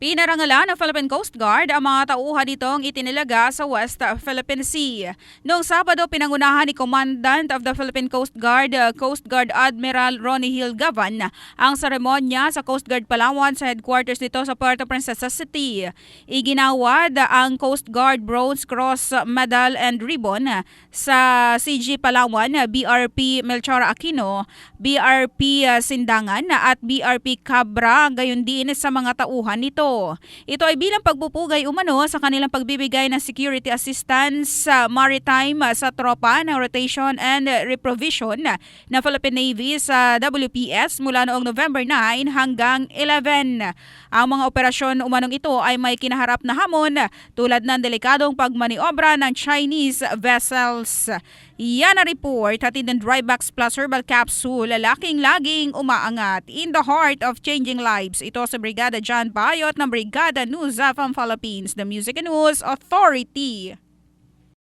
Pinarangalan ng Philippine Coast Guard ang mga tauhan nitong itinilaga sa West Philippine Sea. Noong Sabado, pinangunahan ni Commandant of the Philippine Coast Guard Admiral Ronnie Hill Gavan ang seremonya sa Coast Guard Palawan sa headquarters nito sa Puerto Princesa City. Iginawad ang Coast Guard Bronze Cross Medal and Ribbon sa CG Palawan, BRP Melchora Aquino, BRP Sindangan at BRP Cabra, gayon din sa mga tauhan nito. Ito ay bilang pagpupugay umano sa kanilang pagbibigay ng security assistance maritime sa tropa ng rotation and reprovision na Philippine Navy sa WPS mula noong November 9 hanggang 11. Ang mga operasyon umanong ito ay may kinaharap na hamon tulad ng delikadong pagmaniobra ng Chinese vessels. Yan ang report hatid ng Drybox Plus Herbal Capsule, lalaking laging umaangat in the heart of changing lives. Ito sa Brigada John Bayot ng Brigada News from Philippines, the Music and News Authority.